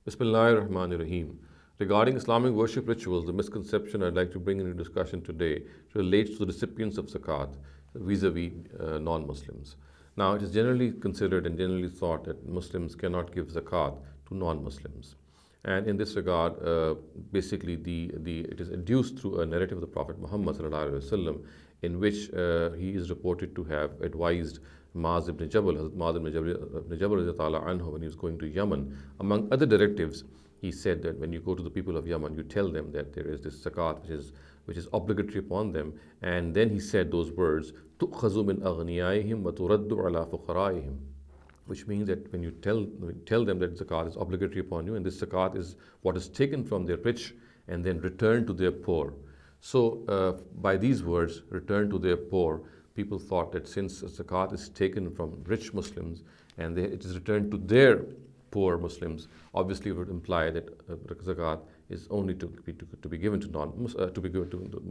Bismillahirrahmanirrahim. Regarding Islamic worship rituals, the misconception I'd like to bring into discussion today relates to the recipients of zakat vis-a-vis non-Muslims. Now, it is generally considered and generally thought that Muslims cannot give zakat to non-Muslims. And in this regard, basically, it is adduced through a narrative of the Prophet Muhammad ﷺ, in which he is reported to have advised Muaz ibn Jabal, Hazrat Muaz ibn Jabal radiallahu anhu, when he was going to Yemen. Among other directives, he said that when you go to the people of Yemen, you tell them that there is this zakat which is obligatory upon them. And then he said those words, تُؤْخَذُ مِنْ أَغْنِيَائِهِمْ وَتُرَدُّ عَلَى فُقَرَائِهِمْ, which means that when you tell them that zakat is obligatory upon you, and this zakat is what is taken from their rich and then returned to their poor. So by these words, return to their poor, people thought that since zakat is taken from rich Muslims and it is returned to their poor Muslims, obviously it would imply that zakat is only to be given to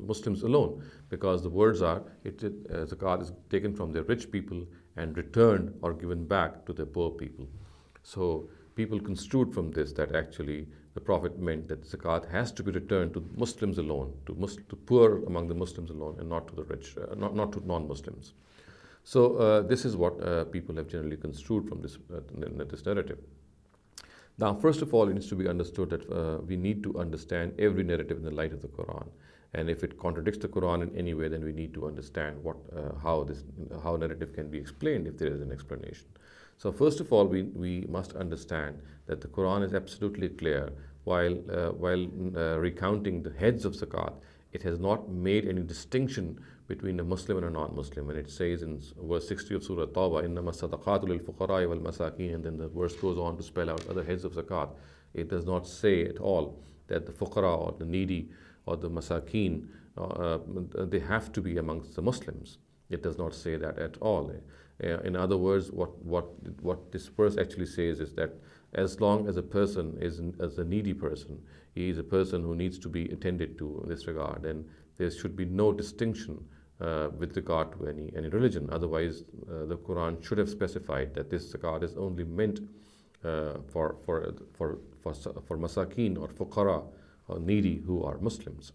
Muslims alone, because the words are zakat is taken from their rich people and returned or given back to the poor people. So people construed from this that actually the Prophet meant that zakat has to be returned to Muslims alone, to poor among the Muslims alone, and not to the rich, not to non-Muslims. So this is what people have generally construed from this narrative. Now, first of all, it needs to be understood that we need to understand every narrative in the light of the Quran. And if it contradicts the Quran in any way, then we need to understand how narrative can be explained if there is an explanation. So first of all, we must understand that the Quran is absolutely clear. While recounting the heads of zakat, it has not made any distinction between a Muslim and a non-Muslim. And it says in verse 60 of Surah Tawbah, إِنَّمَا الصَّدَقَاتُ لِلْفُقَرَاءِ وَالْمَسَاكِينِ, and then the verse goes on to spell out other heads of zakat. It does not say at all that the fuqara or the needy or the masakeen, they have to be amongst the Muslims. It does not say that at all. In other words, what this verse actually says is that as long as a person is a needy person, he is a person who needs to be attended to in this regard, then there should be no distinction with regard to any religion. Otherwise, the Quran should have specified that this zakat is only meant for masakeen or fuqara or needy who are Muslims.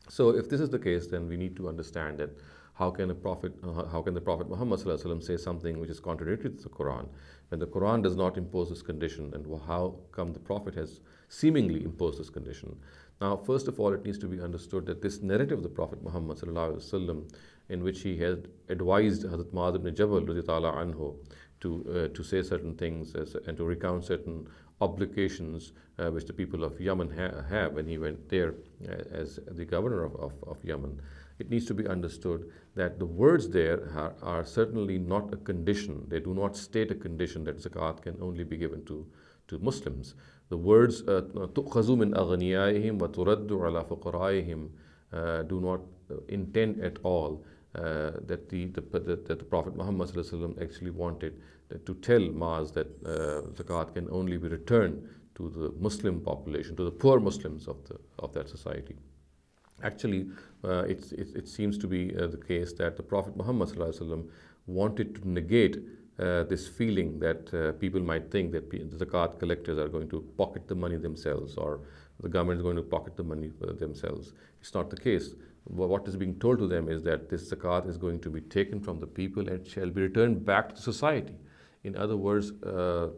So if this is the case, then we need to understand that how can the Prophet Muhammad ﷺ say something which is contradictory to the Quran, when the Quran does not impose this condition, and how come the Prophet has seemingly imposed this condition? Now, first of all, it needs to be understood that this narrative of the Prophet Muhammad ﷺ, in which he had advised Hazrat Muaz ibn Jabal radiallahu anhu to say certain things and to recount certain obligations which the people of Yemen have when he went there as the governor of Yemen. It needs to be understood that the words there are certainly not a condition. They do not state a condition that zakat can only be given to Muslims. The words تُؤْخَذُ مِنْ أَغْنِيَائِهِمْ وَتُرَدُّ عَلَى فُقَرَائِهِمْ do not intend at all that the Prophet Muhammad ﷺ actually wanted to tell Muaz that zakat can only be returned to the Muslim population, to the poor Muslims of that society. Actually, it seems to be the case that the Prophet Muhammad ﷺ wanted to negate this feeling that people might think that the zakat collectors are going to pocket the money themselves, or the government is going to pocket the money themselves. It's not the case. What is being told to them is that this zakat is going to be taken from the people and shall be returned back to society. In other words, the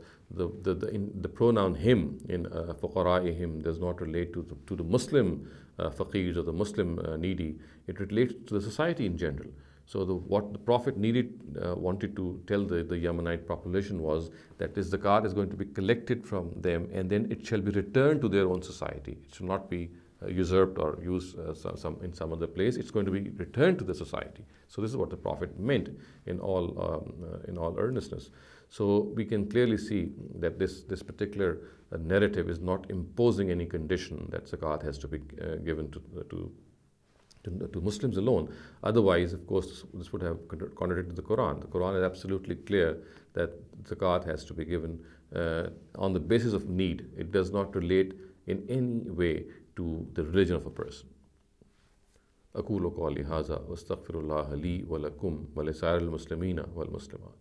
pronoun him in fuqara'ihim does not relate to the Muslim faqirs or the Muslim needy. It relates to the society in general. So what the Prophet wanted to tell the Yemenite population was that this zakat is going to be collected from them, and then it shall be returned to their own society. It should not be usurped or used in some other place. It's going to be returned to the society. So this is what the Prophet meant in all earnestness. So we can clearly see that this particular narrative is not imposing any condition that zakat has to be given to Muslims alone. Otherwise, of course, this would have contradicted the Quran. The Quran is absolutely clear that zakat has to be given on the basis of need. It does not relate in any way to the religion of a person. أقول قولي هذا واستغفر الله لي ولكم ولسائر المسلمين والمسلمات.